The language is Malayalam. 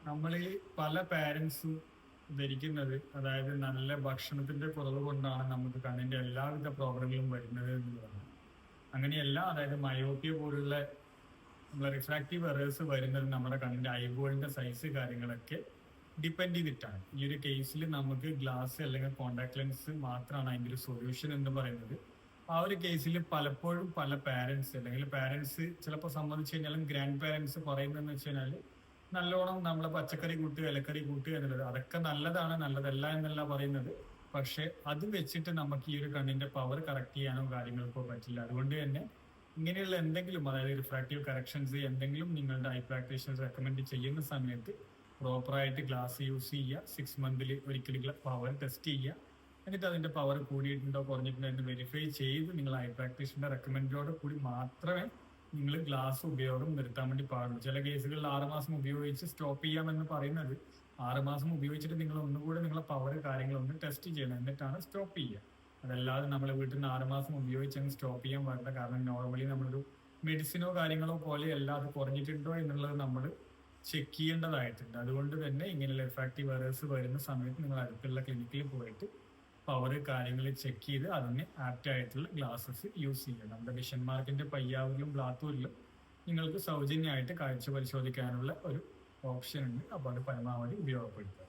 നമ്മൾ പല പാരൻസും ധരിക്കുന്നത്, അതായത് നല്ല ഭക്ഷണത്തിന്റെ കുറവ് കൊണ്ടാണ് നമുക്ക് കണ്ണിന്റെ എല്ലാവിധ പ്രോബ്ലങ്ങളും വരുന്നത് എന്നുള്ളതാണ്. അങ്ങനെയല്ല. അതായത് മയോപ്പിയ പോലുള്ള നമ്മളെ റിഫ്രാക്റ്റീവ് എറേഴ്സ് വരുന്നത് നമ്മുടെ കണ്ണിന്റെ ഐബോളിന്റെ സൈസ് കാര്യങ്ങളൊക്കെ ഡിപ്പെൻഡ് ചെയ്തിട്ടാണ്. ഈ ഒരു കേസിൽ നമുക്ക് ഗ്ലാസ് അല്ലെങ്കിൽ കോണ്ടാക്ട് ലെൻസ് മാത്രമാണ് അതിന്റെ ഒരു സൊല്യൂഷൻ എന്ന് പറയുന്നത്. ആ ഒരു കേസിൽ പലപ്പോഴും പല പാരന്റ്സ് അല്ലെങ്കിൽ പാരന്റ്സ് ചിലപ്പോൾ സമ്മതിച്ചു കഴിഞ്ഞാലും ഗ്രാൻഡ് പാരന്റ്സ് പറയുന്നതെന്ന് വെച്ച് കഴിഞ്ഞാൽ നല്ലോണം നമ്മളെ പച്ചക്കറി കൂട്ടുക, ഇലക്കറി കൂട്ടുക എന്നുള്ളത് അതൊക്കെ നല്ലതാണ്, നല്ലതല്ല എന്നല്ല പറയുന്നത്. പക്ഷെ അത് വെച്ചിട്ട് നമുക്ക് ഈ ഒരു കണ്ണിന്റെ പവർ കറക്റ്റ് ചെയ്യാനോ കാര്യങ്ങൾക്കോ പറ്റില്ല. അതുകൊണ്ട് തന്നെ ഇങ്ങനെയുള്ള എന്തെങ്കിലും, അതായത് റിഫ്രാക്റ്റീവ് കറക്ഷൻസ് എന്തെങ്കിലും നിങ്ങളുടെ ഐ പ്രാക്ടീഷണർ റെക്കമെൻഡ് ചെയ്യുന്ന സമയത്ത് പ്രോപ്പറായിട്ട് ഗ്ലാസ് യൂസ് ചെയ്യുക. 6 മന്തിൽ ഒരിക്കൽ പവർ ടെസ്റ്റ് ചെയ്യുക. എന്നിട്ട് അതിന്റെ പവർ കൂടിയിട്ടുണ്ടോ കുറഞ്ഞിട്ടുണ്ടോ എന്ന് വെരിഫൈ ചെയ്ത് നിങ്ങൾ ഐ പ്രാക്ടീഷണർ റെക്കമെൻഡോട് കൂടി മാത്രമേ നിങ്ങൾ ഗ്ലാസ് ഉപയോഗം നിർത്താൻ വേണ്ടി പാടുള്ളൂ. ചില കേസുകളിൽ 6 മാസം ഉപയോഗിച്ച് സ്റ്റോപ്പ് ചെയ്യാമെന്ന് പറയുന്നത് 6 മാസം ഉപയോഗിച്ചിട്ട് നിങ്ങൾ ഒന്നുകൂടെ നിങ്ങളെ പവർ കാര്യങ്ങളൊന്ന് ടെസ്റ്റ് ചെയ്യണം, എന്നിട്ടാണ് സ്റ്റോപ്പ് ചെയ്യുക. അതല്ലാതെ നമ്മളെ വീട്ടിൽ നിന്ന് 6 മാസം ഉപയോഗിച്ച് അങ്ങ് സ്റ്റോപ്പ് ചെയ്യാൻ പാടില്ല. കാരണം നോർമലി നമ്മളൊരു മെഡിസിനോ കാര്യങ്ങളോ പോലെ അല്ല, അത് കുറഞ്ഞിട്ടുണ്ടോ എന്നുള്ളത് നമ്മൾ ചെക്ക് ചെയ്യേണ്ടതായിട്ടുണ്ട്. അതുകൊണ്ട് തന്നെ ഇങ്ങനെയുള്ള റിഫ്രാക്റ്റീവ് എറേഴ്സ് വരുന്ന സമയത്ത് നിങ്ങൾ അടുത്തുള്ള ക്ലിനിക്കിൽ പോയിട്ട് പവർ കാര്യങ്ങൾ ചെക്ക് ചെയ്ത് അതിന് ആപ്റ്റ് ആയിട്ടുള്ള ഗ്ലാസസ് യൂസ് ചെയ്യുക. നമ്മുടെ വിഷൻ മാർക്കിന്റെ പയ്യാവൂരിലും ബ്ലാത്തൂരിലും നിങ്ങൾക്ക് സൗജന്യമായിട്ട് കാഴ്ച പരിശോധിക്കാനുള്ള ഒരു ഓപ്ഷൻ ഉണ്ട്. അപ്പോൾ അത് പരമാവധി ഉപയോഗപ്പെടുത്തുക.